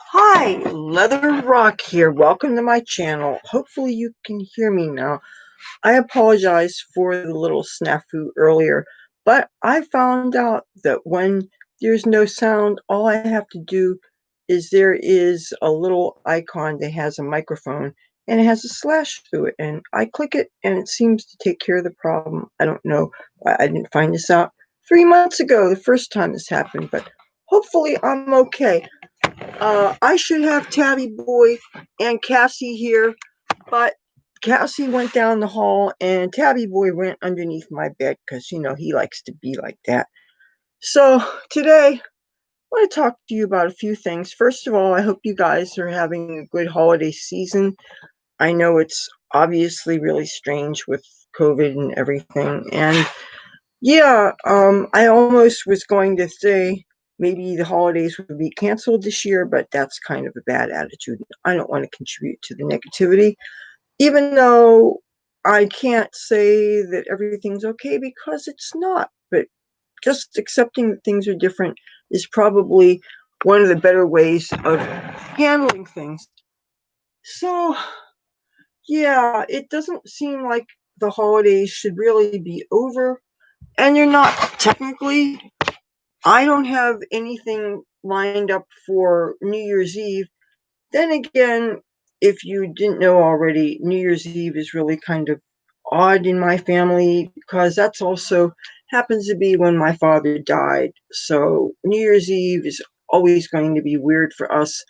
Hi, Leather Rokk here. Welcome to my channel. Hopefully you can hear me now. I apologize for the little snafu earlier, but I found out that when there's no sound, all I have to do is there is a little icon that has a microphone and it has a slash through it, and I click it and it seems to take care of the problem. I don't know why I didn't find this out 3 months ago, the first time this happened, but hopefully I'm okay. I should have Tabby Boy and Cassie here, but Cassie went down the hall and Tabby Boy went underneath my bed because, he likes to be like that. So today, I want to talk to you about a few things. First of all, I hope you guys are having a good holiday season. I know it's obviously really strange with COVID and everything. And yeah, I almost was going to say maybe the holidays would be canceled this year, but that's kind of a bad attitude. I don't want to contribute to the negativity, even though I can't say that everything's okay because it's not. But just accepting that things are different is probably one of the better ways of handling things. So, yeah, it doesn't seem like the holidays should really be over, and you're not technically. I don't have anything lined up for New Year's Eve. Then again, if you didn't know already, New Year's Eve is really kind of odd in my family because that's also happens to be when my father died. So New Year's Eve is always going to be weird for us.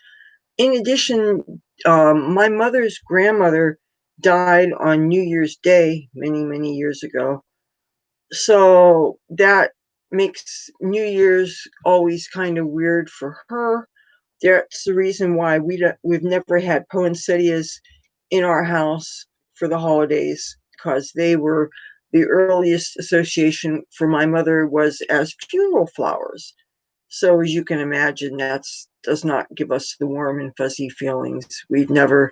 In addition, my mother's grandmother died on New Year's Day many, many years ago. So that makes New Year's always kind of weird for her. That's the reason why we've never had poinsettias in our house for the holidays, because they were the earliest association for my mother was as funeral flowers. So as you can imagine, that does not give us the warm and fuzzy feelings. We've never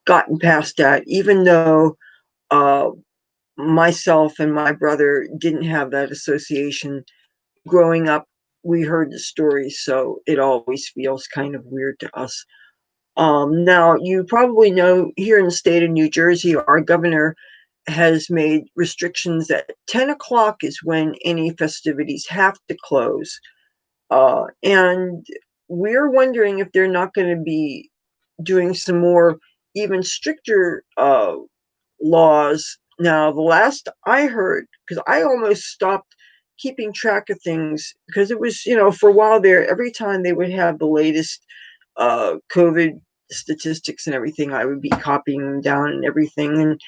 gotten past that, even though uh, myself and my brother didn't have that association growing up. We heard the stories, so it always feels kind of weird to us. Now, you probably know here in the state of New Jersey, our governor has made restrictions that 10 o'clock is when any festivities have to close. And we're wondering if they're not going to be doing some more, even stricter laws. Now, the last I heard, because I almost stopped keeping track of things, because it was, for a while there, every time they would have the latest COVID statistics and everything, I would be copying them down and everything. And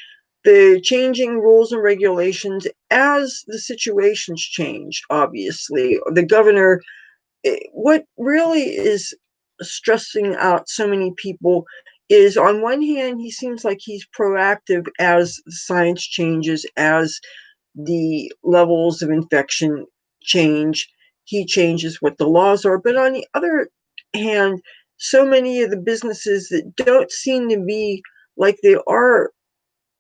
the changing rules and regulations as the situations change, obviously. The governor, what really is stressing out so many people is, on one hand, he seems like he's proactive as science changes, as the levels of infection change. He changes what the laws are. But on the other hand, so many of the businesses that don't seem to be like they are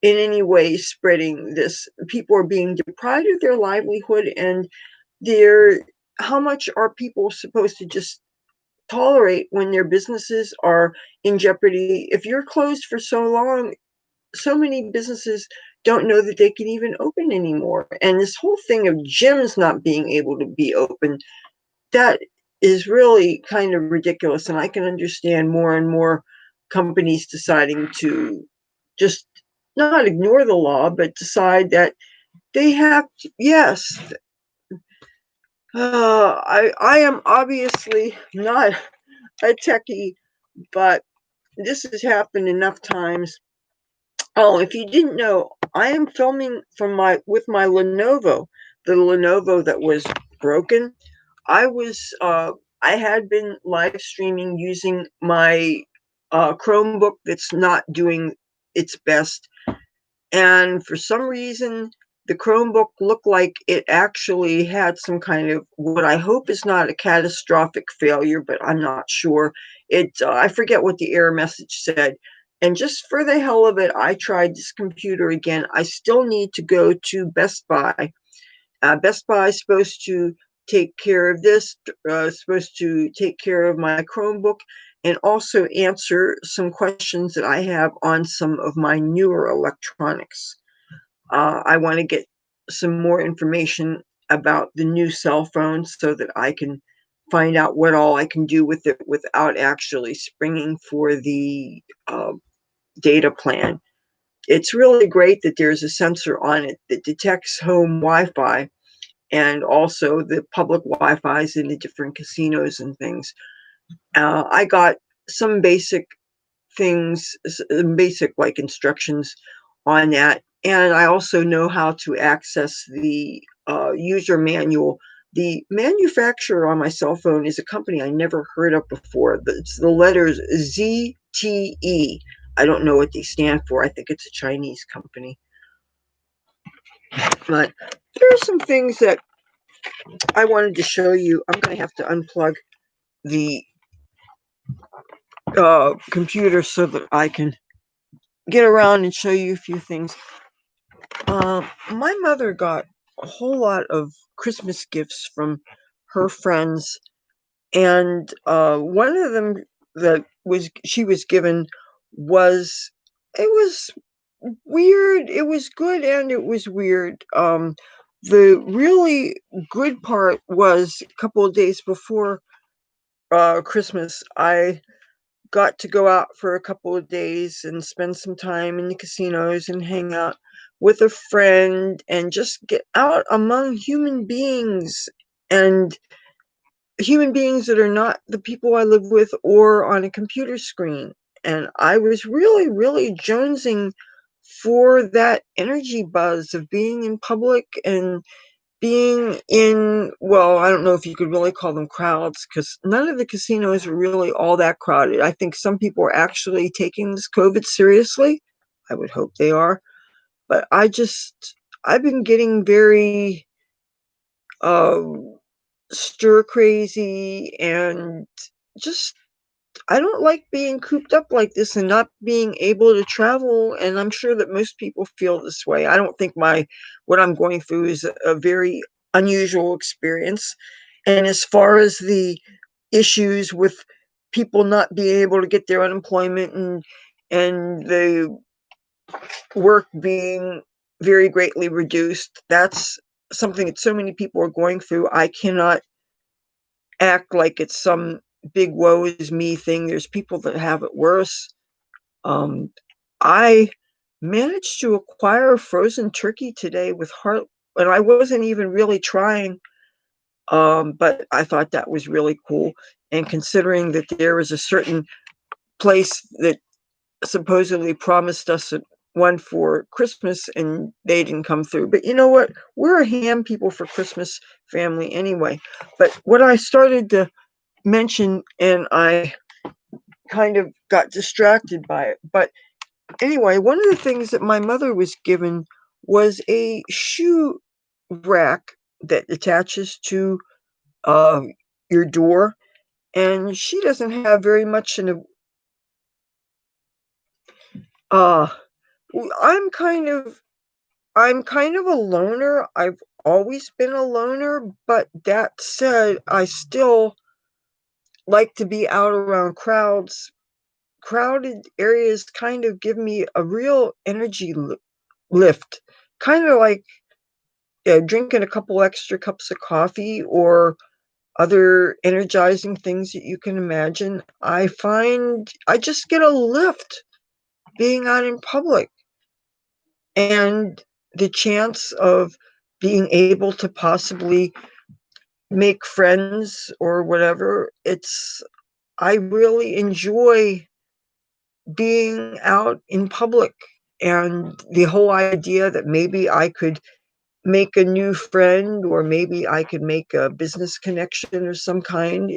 in any way spreading this, people are being deprived of their livelihood, and they're how much are people supposed to just tolerate when their businesses are in jeopardy? If you're closed for so long, so many businesses don't know that they can even open anymore. And this whole thing of gyms not being able to be open, that is really kind of ridiculous. And I can understand more and more companies deciding to just not ignore the law, but decide that they have to, yes. I am obviously not a techie, but this has happened enough times. Oh, if you didn't know, I am filming from my with my Lenovo, the Lenovo that was broken. I was I had been live streaming using my Chromebook that's not doing its best, and for some reason the Chromebook looked like it actually had some kind of, what I hope is not a catastrophic failure, but I'm not sure. I forget what the error message said, And just for the hell of it, I tried this computer again. I still need to go to Best Buy. Best Buy is supposed to take care of this, supposed to take care of my Chromebook, and also answer some questions that I have on some of my newer electronics. I want to get some more information about the new cell phone so that I can find out what all I can do with it without actually springing for the data plan. It's really great that there's a sensor on it that detects home Wi-Fi and also the public Wi-Fi's in the different casinos and things. I got some things, basic like instructions on that, and I also know how to access the user manual. The manufacturer on my cell phone is a company I never heard of before. It's the letters ZTE. I don't know what they stand for. I think it's a Chinese company. But there are some things that I wanted to show you. I'm going to have to unplug the computer so that I can get around and show you a few things. My mother got a whole lot of Christmas gifts from her friends, and one of them that she was given was it was weird. It was good and it was weird. The really good part was a couple of days before Christmas. I got to go out for a couple of days and spend some time in the casinos and hang out with a friend and just get out among human beings and human beings that are not the people I live with or on a computer screen. And I was really, really jonesing for that energy buzz of being in public and being in, well, I don't know if you could really call them crowds because none of the casinos are really all that crowded. I think some people are actually taking this COVID seriously. I would hope they are. But I've been getting very um, stir crazy and just I don't like being cooped up like this and not being able to travel. And I'm sure that most people feel this way. I don't think what I'm going through is a very unusual experience. And as far as the issues with people not being able to get their unemployment and the work being very greatly reduced, that's something that so many people are going through. I cannot act like it's some big woe is me thing. There's people that have it worse. Um, I managed to acquire a frozen turkey today with heart, and I wasn't even really trying. But I thought that was really cool. And considering that there was a certain place that supposedly promised us one for Christmas and they didn't come through. But you know what? We're a ham people for Christmas family anyway. But what I started to mention, and I kind of got distracted by it. But anyway, one of the things that my mother was given was a shoe rack that attaches to uh, your door. And she doesn't have very much in a. Uh, I'm kind of I'm kind of a loner. I've always been a loner, but that said, I still like to be out around crowds. Crowded areas kind of give me a real energy lift, kind of like drinking a couple extra cups of coffee or other energizing things that you can imagine. I find I just get a lift being out in public and the chance of being able to possibly make friends or whatever. I really enjoy being out in public and the whole idea that maybe I could make a new friend or maybe I could make a business connection of some kind.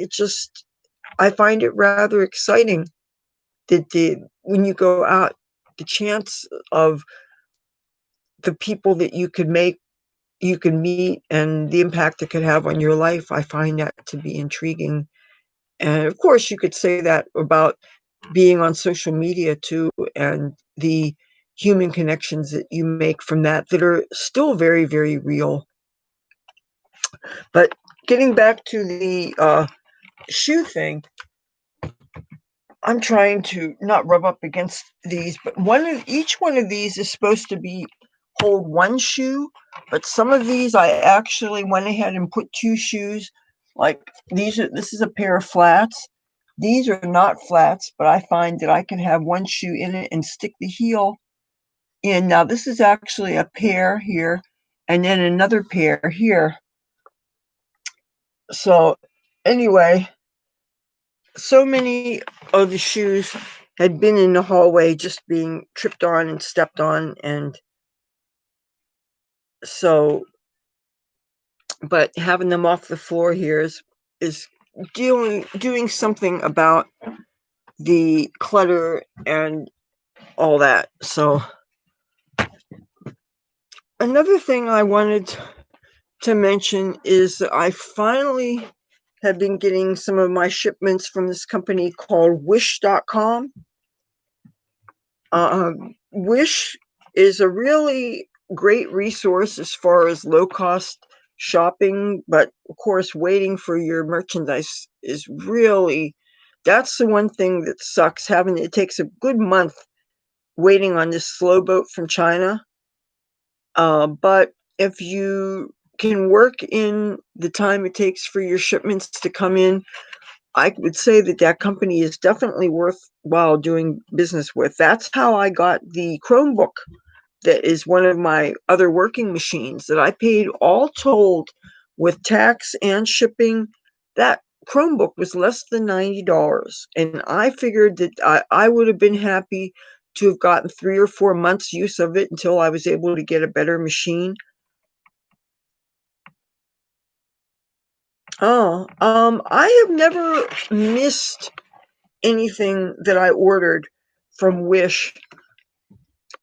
I find it rather exciting that when you go out, the chance of the people that you can meet and the impact it could have on your life, I find that to be intriguing. And of course, you could say that about being on social media too, and the human connections that you make from that are still very, very real. But getting back to the shoe thing, I'm trying to not rub up against these, but each one of these is supposed to be hold one shoe, but some of these I actually went ahead and put two shoes. Like this is a pair of flats. These are not flats, but I find that I can have one shoe in it and stick the heel in. Now this is actually a pair here, and then another pair here. So anyway, so many of the shoes had been in the hallway just being tripped on and stepped on, and so but having them off the floor here is doing something about the clutter and all that. So another thing I wanted to mention is that I finally have been getting some of my shipments from this company called wish.com. Wish is a really great resource as far as low cost shopping, but of course, waiting for your merchandise is really that's the one thing that sucks. Having it takes a good month waiting on this slow boat from China. But if you can work in the time it takes for your shipments to come in, I would say that that company is definitely worthwhile doing business with. That's how I got the Chromebook that is one of my other working machines that I paid all told with tax and shipping. That Chromebook was less than $90. And I figured that I would have been happy to have gotten 3 or 4 months use of it until I was able to get a better machine. I have never missed anything that I ordered from Wish.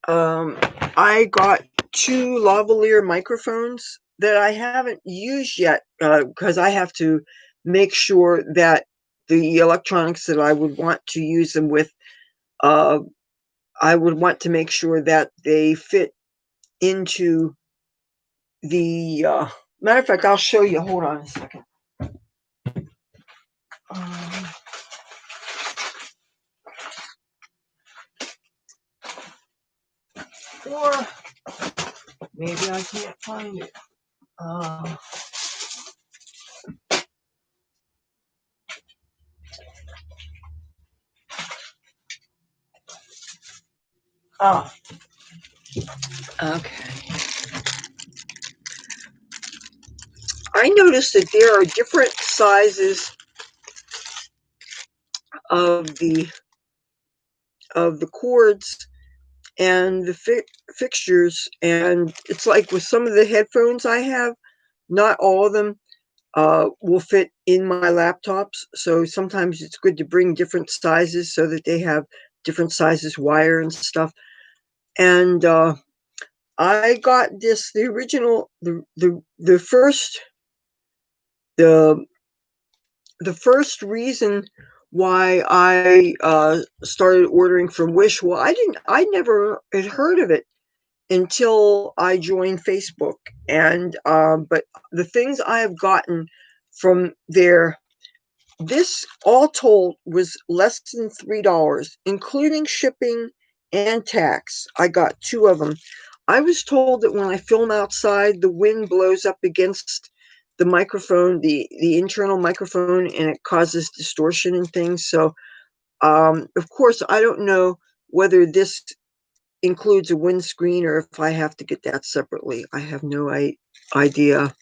I got two lavalier microphones that I haven't used yet because I have to make sure that the electronics that I would want to use them with, uh, I would want to make sure that they fit into the. Matter of fact, I'll show you. Hold on a second. Um, or maybe I can't find it. Uh, oh, okay. I noticed that there are different sizes of the cords and the fixtures, and it's like with some of the headphones I have, not all of them will fit in my laptops. So sometimes it's good to bring different sizes so that they have different sizes wire and stuff. And I got the original, the first, the the first reason why I started ordering from Wish. Well, I never had heard of it until I joined Facebook, and but the things I have gotten from there, this all told was less than $3, including shipping and tax. I got two of them. I was told that when I film outside, the wind blows up against the microphone, the internal microphone, and it causes distortion and things. So, of course, I don't know whether this includes a windscreen or if I have to get that separately. I have no idea.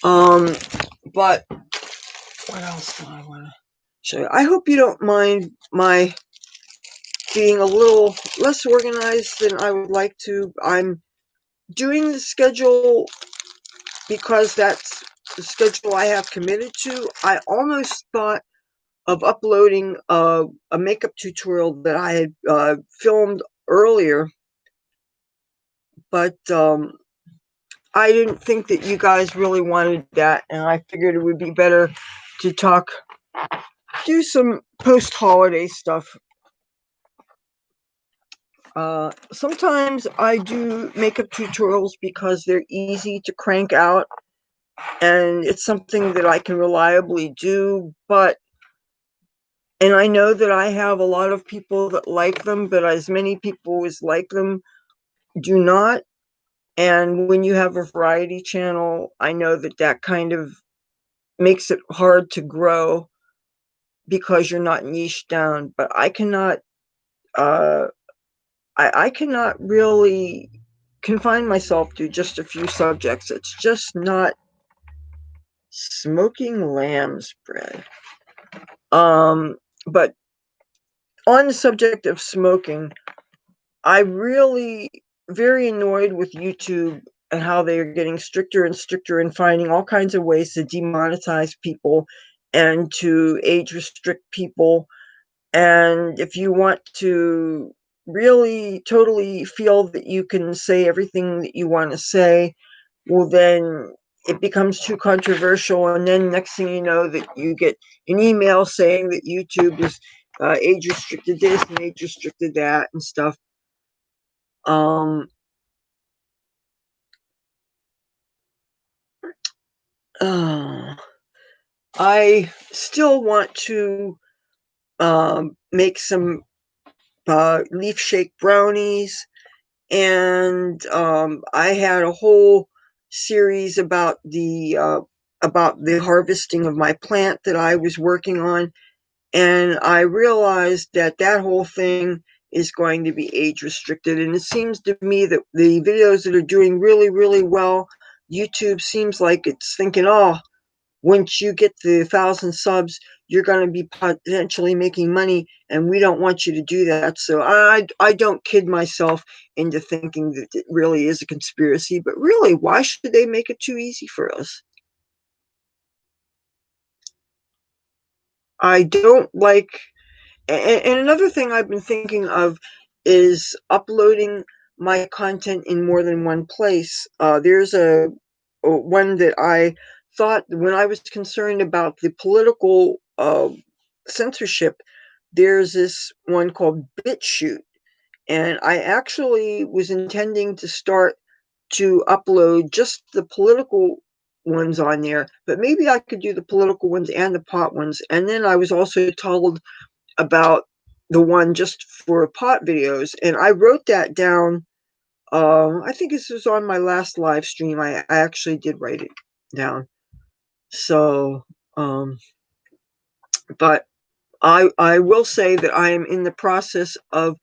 But what else do I want to show you? I hope you don't mind my being a little less organized than I would like to. I'm doing the schedule because that's the schedule I have committed to. I almost thought of uploading a makeup tutorial that I had filmed earlier, but I didn't think that you guys really wanted that, and I figured it would be better to talk do some post-holiday stuff. Sometimes I do makeup tutorials because they're easy to crank out and it's something that I can reliably do, and I know that I have a lot of people that like them, but as many people as like them do not. And when you have a variety channel, I know that that kind of makes it hard to grow because you're not niche down. But uh, I cannot really confine myself to just a few subjects. It's just not smoking lamb's bread. Um, but on the subject of smoking, I really very annoyed with YouTube and how they are getting stricter and stricter and finding all kinds of ways to demonetize people and to age restrict people. And if you want to really totally feel that you can say everything that you want to say, well, then it becomes too controversial. And then next thing you know, that you get an email saying that YouTube is age restricted this and age restricted that and stuff. Um, uh, I still want to make some leaf shake brownies, and I had a whole series about the harvesting of my plant that I was working on, and I realized that that whole thing is going to be age restricted. And it seems to me that the videos that are doing really, really well, YouTube seems like it's thinking, oh, once you get the 1,000 subs, you're going to be potentially making money, and we don't want you to do that. So I don't kid myself into thinking that it really is a conspiracy. But really, why should they make it too easy for us? I don't like. And another thing I've been thinking of is uploading my content in more than one place. There's a one that I thought when I was concerned about the political censorship. There's this one called BitChute, and I actually was intending to start to upload just the political ones on there, but maybe I could do the political ones and the pot ones. And then I was also told about the one just for pot videos, and I wrote that down. I think this was on my last live stream. I actually did write it down. So, um, but I will say that I am in the process of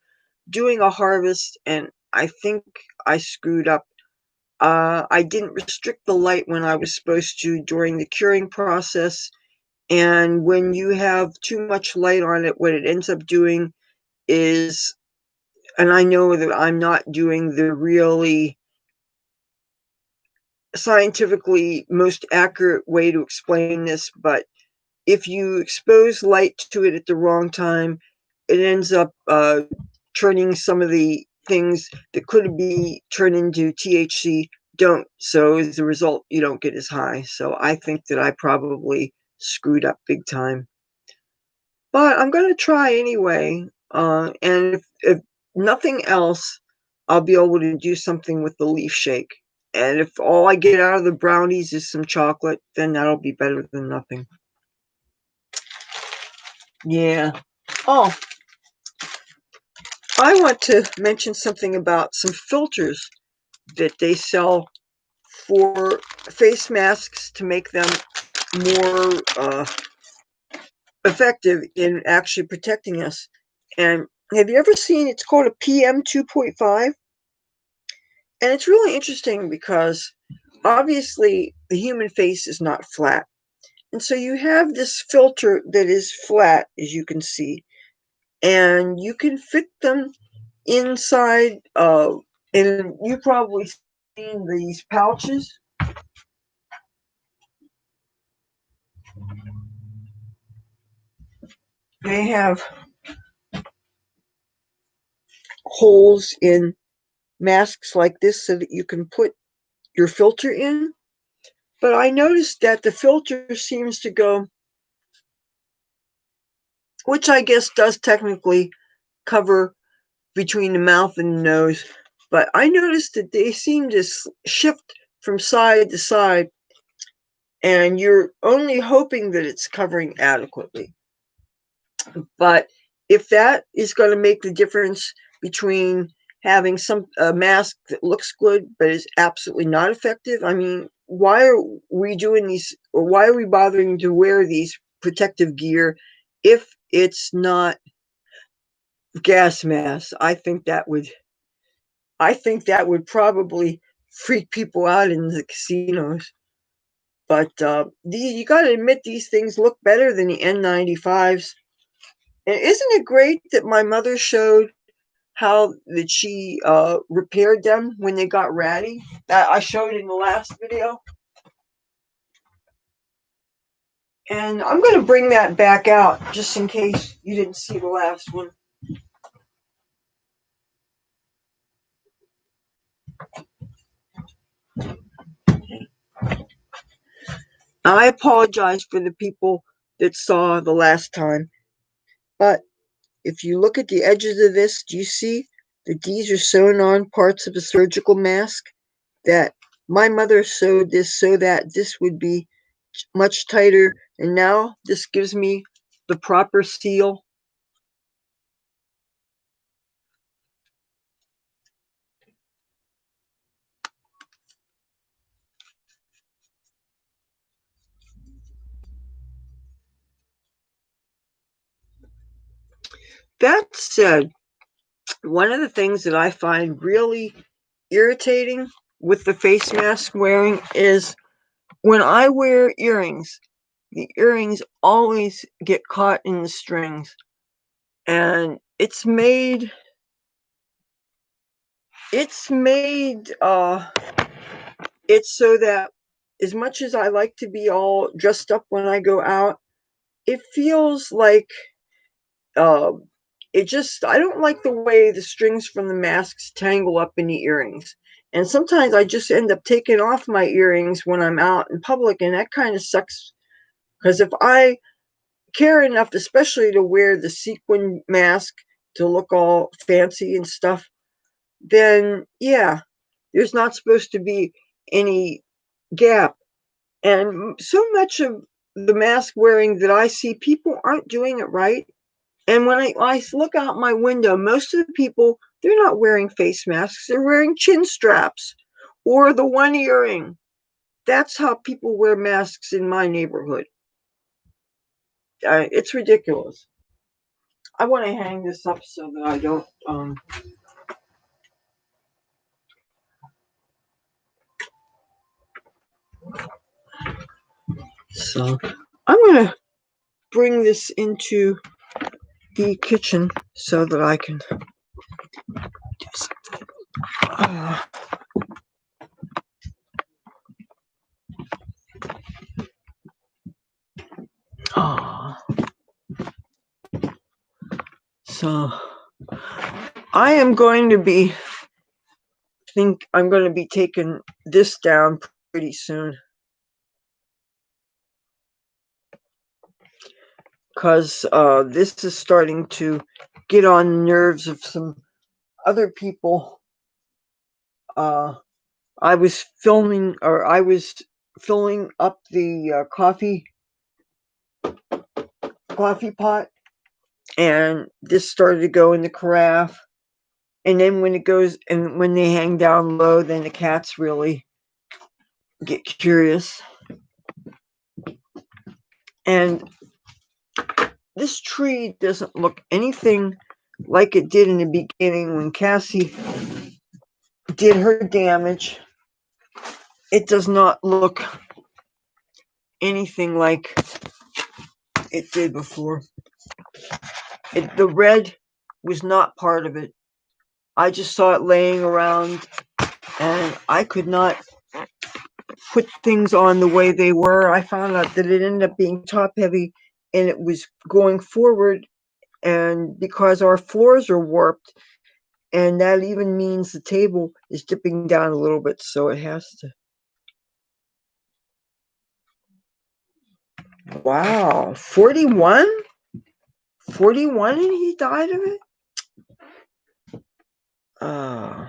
doing a harvest, and I think I screwed up. I didn't restrict the light when I was supposed to during the curing process, and when you have too much light on it, what it ends up doing is, and I know that I'm not doing the really scientifically most accurate way to explain this, but if you expose light to it at the wrong time, it ends up turning some of the things that could be turned into THC don't. So as a result, you don't get as high. So I think that I probably screwed up big time. But I'm going to try anyway. And if nothing else, I'll be able to do something with the leaf shake. And if all I get out of the brownies is some chocolate, then that'll be better than nothing. Yeah. Oh, I want to mention something about some filters that they sell for face masks to make them more effective in actually protecting us. And have you ever seen, it's called a PM 2.5? And it's really interesting because obviously the human face is not flat. And so you have this filter that is flat, as you can see, and you can fit them inside and you probably seen these pouches. They have holes in masks like this so that you can put your filter in. But I noticed that the filter seems to go which I guess does technically cover between the mouth and the nose. But I noticed that they seem to shift from side to side, and you're only hoping that it's covering adequately. But if that is going to make the difference between having a mask that looks good but is absolutely not effective, I mean, why are we doing these, or why are we bothering to wear these protective gear if it's not gas masks? I think that would probably freak people out in the casinos. But you got to admit, these things look better than the N95s. And isn't it great that my mother showed how that she repaired them when they got ratty? That I showed in the last video. And I'm going to bring that back out just in case you didn't see the last one. I apologize for the people that saw the last time, but if you look at the edges of this, do you see that these are sewn on parts of a surgical mask? That my mother sewed this so that this would be much tighter, and now this gives me the proper seal. That said, one of the things that I find really irritating with the face mask wearing is when I wear earrings, the earrings always get caught in the strings. And it's made it's so that as much as I like to be all dressed up when I go out, it feels like uh, I don't like the way the strings from the masks tangle up in the earrings. And sometimes I just end up taking off my earrings when I'm out in public, and that kind of sucks. Because if I care enough, especially to wear the sequin mask to look all fancy and stuff, then yeah, there's not supposed to be any gap. And so much of the mask wearing that I see, people aren't doing it right. And when I look out my window, most of the people, they're not wearing face masks. They're wearing chin straps or the one earring. That's how people wear masks in my neighborhood. It's ridiculous. I want to hang this up so that I don't. So I'm going to bring this into the kitchen so that I can do something. So I am going to be think I'm going to be taking this down pretty soon, because this is starting to get on the nerves of some other people. I was filling up the coffee pot, and this started to go in the carafe. And then when they hang down low, then the cats really get curious. And this tree doesn't look anything like it did in the beginning when Cassie did her damage. It does not look anything like it did before. The red was not part of it. I just saw it laying around, and I could not put things on the way they were. I found out that it ended up being top heavy, and it was going forward. And because our floors are warped, and that even means the table is dipping down a little bit, so it has to. Wow, 41? 41 and he died of it? Uh,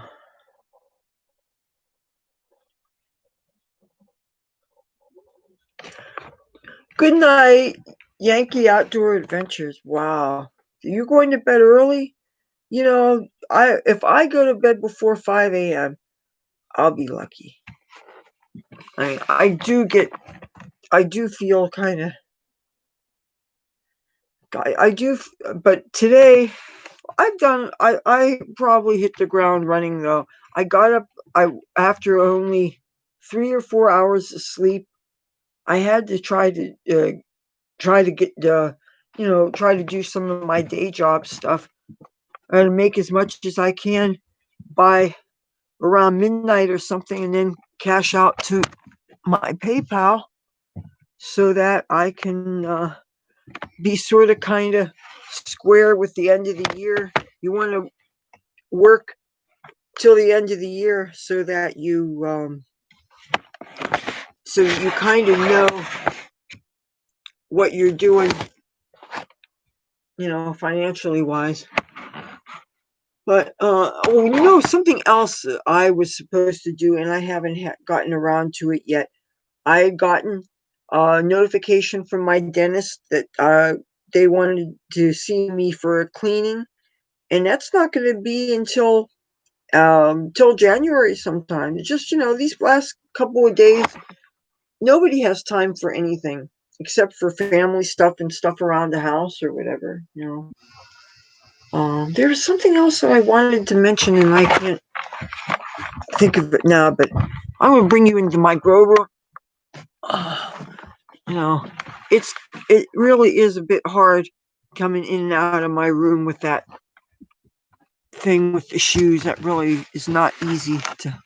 Good night, Yankee Outdoor Adventures. Wow. You going to bed early? You know, I if I go to bed before 5 a.m., I'll be lucky. I mean, I do feel kind of, I do, but today I probably hit the ground running though. I got up, after only 3 or 4 hours of sleep. I had to try to get, try to do some of my day job stuff and make as much as I can by around midnight or something, and then cash out to my PayPal so that I can be sort of kind of square with the end of the year. You want to work till the end of the year so that you kind of know what you're doing, financially wise. But something else I was supposed to do, and I haven't gotten around to it yet. I had gotten a notification from my dentist that they wanted to see me for a cleaning, and that's not going to be until till January sometime. Just these last couple of days, nobody has time for anything except for family stuff and stuff around the house or whatever. There was something else that I wanted to mention, and I can't think of it now. But I'm going to bring you into my grower. Uh, you know, it really is a bit hard coming in and out of my room with that thing with the shoes. That really is not easy to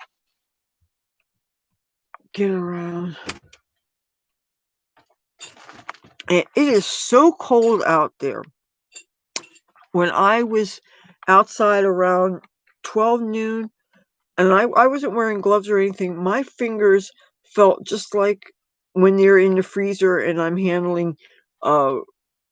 get around. And it is so cold out there. When I was outside around 12 noon, and I wasn't wearing gloves or anything, my fingers felt just like when they're in the freezer and I'm handling uh,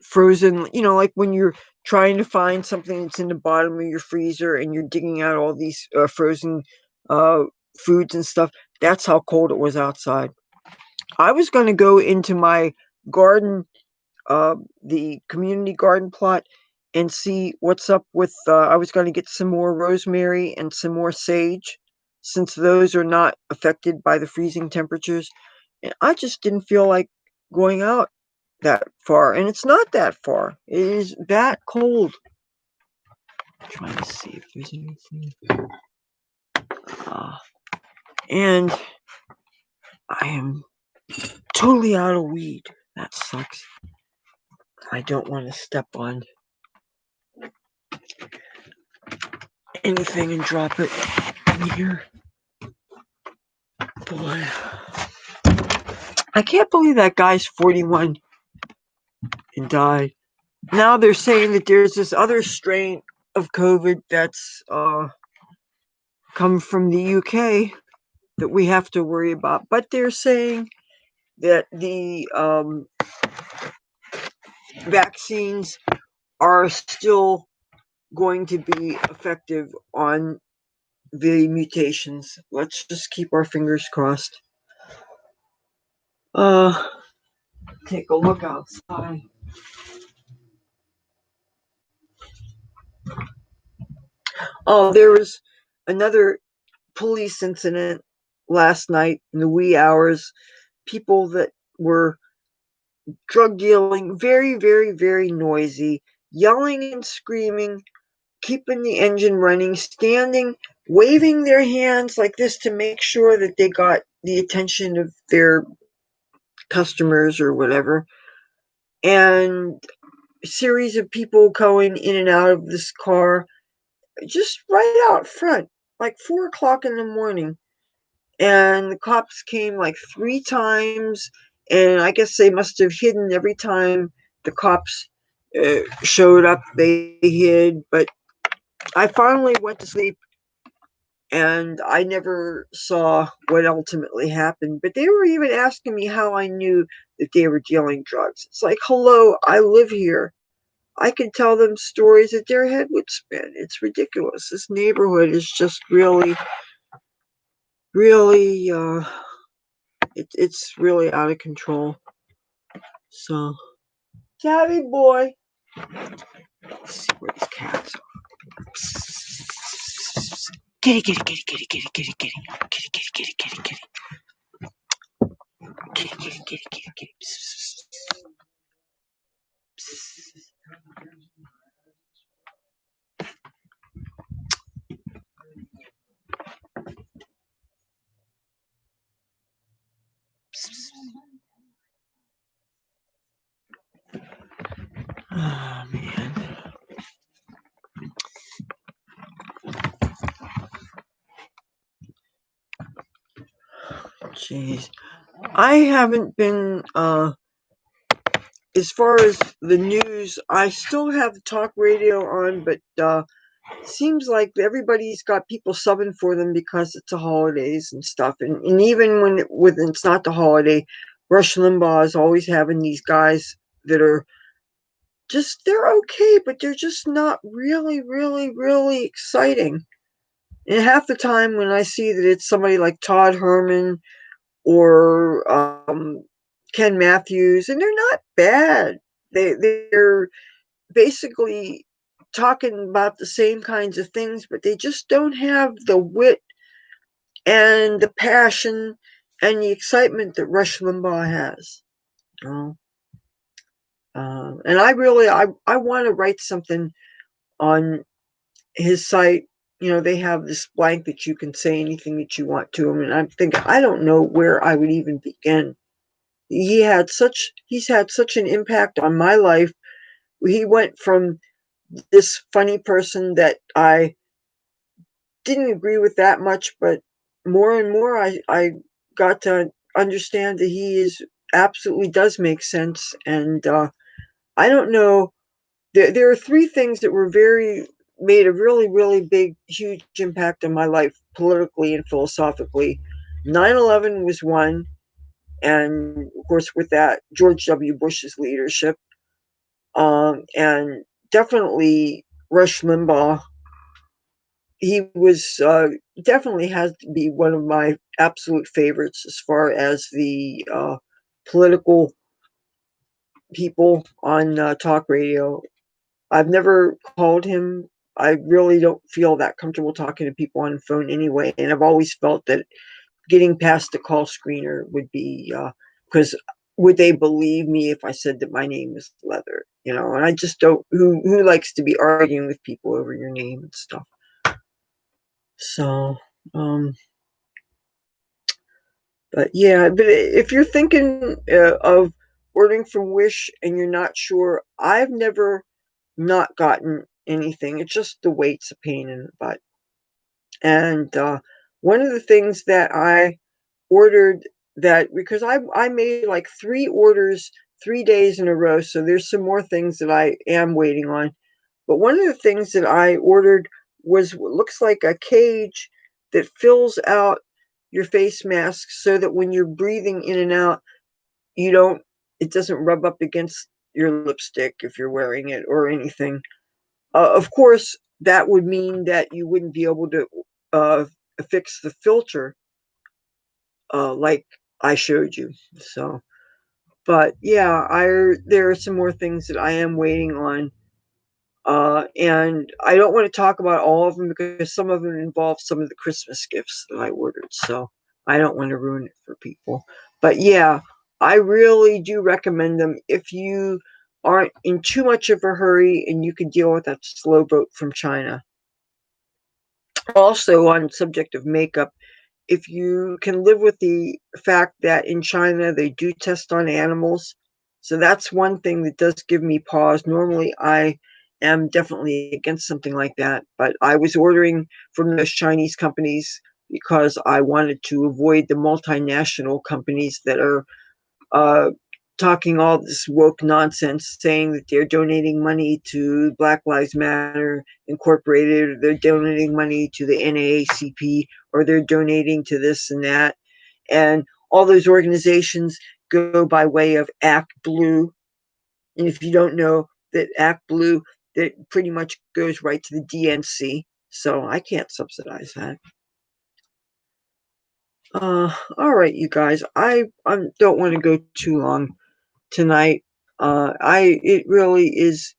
frozen, like when you're trying to find something that's in the bottom of your freezer and you're digging out all these frozen uh, foods and stuff. That's how cold it was outside. I was going to go into my garden, the community garden plot, and see what's up with. I was going to get some more rosemary and some more sage, since those are not affected by the freezing temperatures. And I just didn't feel like going out that far, and it's not that far. It is that cold. I'm trying to see if there's anything. Uh, and I am totally out of weed. That sucks. I don't want to step on anything and drop it in here. Boy, I can't believe that guy's 41 and died. Now they're saying that there's this other strain of COVID that's come from the UK that we have to worry about. But they're saying that the vaccines are still going to be effective on the mutations. Let's just keep our fingers crossed. Uh, Take a look outside. Oh, there was another police incident last night in the wee hours. People that were drug dealing, very, very, very noisy, yelling and screaming, keeping the engine running, standing, waving their hands like this to make sure that they got the attention of their customers or whatever. And a series of people going in and out of this car just right out front, like 4 o'clock in the morning. And the cops came like 3 times, and I guess they must have hidden every time the cops showed up. They hid, but I finally went to sleep, and I never saw what ultimately happened. But they were even asking me how I knew that they were dealing drugs. It's like, hello, I live here. I can tell them stories that their head would spin. It's ridiculous. This neighborhood is just really, really, it's really out of control. So, Tabby boy. Let's see where these cats are. Kitty, kitty, kitty, kitty, kitty, kitty, kitty, kitty, kitty, kitty, kitty, kitty. Kitty, kitty, kitty, kitty, kitty. Oh, man. Jeez. I haven't been, as far as the news, I still have the talk radio on, but seems like everybody's got people subbing for them because it's the holidays and stuff. And even when it's not the holiday, Rush Limbaugh is always having these guys that are just, they're okay, but they're just not really, really, really exciting. And half the time when I see that it's somebody like Todd Herman or Ken Matthews, and they're not bad. They're basically talking about the same kinds of things, but they just don't have the wit and the passion and the excitement that Rush Limbaugh has. You know? And I want to write something on his site. You know, they have this blank that you can say anything that you want to him, and I'm thinking I don't know where I would even begin. He's had such an impact on my life. He went from this funny person that I didn't agree with that much, but more and more I got to understand that he is absolutely does make sense. And I don't know. There are three things that were very made a really, really big, huge impact on my life politically and philosophically. 9/11 was one, and of course, with that, George W. Bush's leadership, and definitely Rush Limbaugh. He was definitely has to be one of my absolute favorites as far as the political people on talk radio. I've never called him. I really don't feel that comfortable talking to people on the phone anyway, and I've always felt that getting past the call screener would be because would they believe me if I said that my name is Leathur? You know, and I just don't. Who likes to be arguing with people over your name and stuff? So, um, but yeah, but if you're thinking of ordering from Wish and you're not sure, I've never not gotten anything. It's just the weight's a pain in the butt. And one of the things that I ordered that because I made like three orders 3 days in a row, so there's some more things that I am waiting on. But one of the things that I ordered was what looks like a cage that fills out your face mask so that when you're breathing in and out, you don't it doesn't rub up against your lipstick if you're wearing it or anything. Of course, that would mean that you wouldn't be able to uh, fix the filter like I showed you. So, but yeah, there are some more things that I am waiting on. And I don't want to talk about all of them because some of them involve some of the Christmas gifts that I ordered. So I don't want to ruin it for people. But yeah, I really do recommend them if you aren't in too much of a hurry and you can deal with that slow boat from China. Also, on subject of makeup, if you can live with the fact that in China they do test on animals, so that's one thing that does give me pause. Normally, I am definitely against something like that, but I was ordering from those Chinese companies because I wanted to avoid the multinational companies that are uh, talking all this woke nonsense, saying that they're donating money to Black Lives Matter Incorporated, or they're donating money to the NAACP, or they're donating to this and that. And all those organizations go by way of Act Blue. And if you don't know, that act blue that pretty much goes right to the DNC. So I can't subsidize that. All right, you guys. I don't want to go too long tonight. I it really is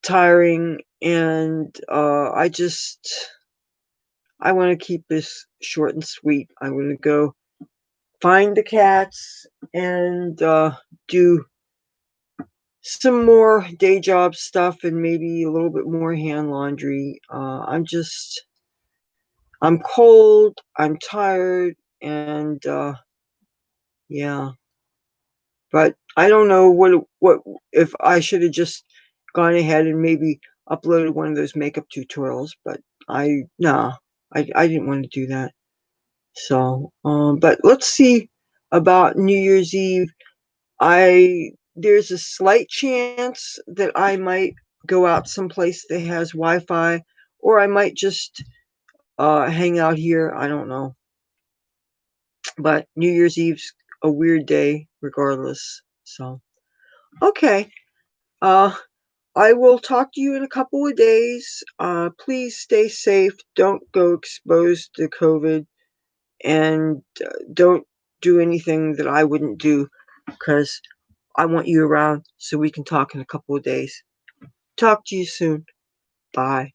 tiring, and I want to keep this short and sweet. I want to go find the cats and do some more day job stuff and maybe a little bit more hand laundry. I'm cold, I'm tired, and yeah. But I don't know what if I should have just gone ahead and maybe uploaded one of those makeup tutorials, but I didn't want to do that. So, but let's see about New Year's Eve. I There's a slight chance that I might go out someplace that has Wi-Fi, or I might just hang out here. I don't know. But New Year's Eve's a weird day, regardless. So, okay. Uh, I will talk to you in a couple of days. Please stay safe. Don't go exposed to COVID, and don't do anything that I wouldn't do because I want you around so we can talk in a couple of days. Talk to you soon. Bye.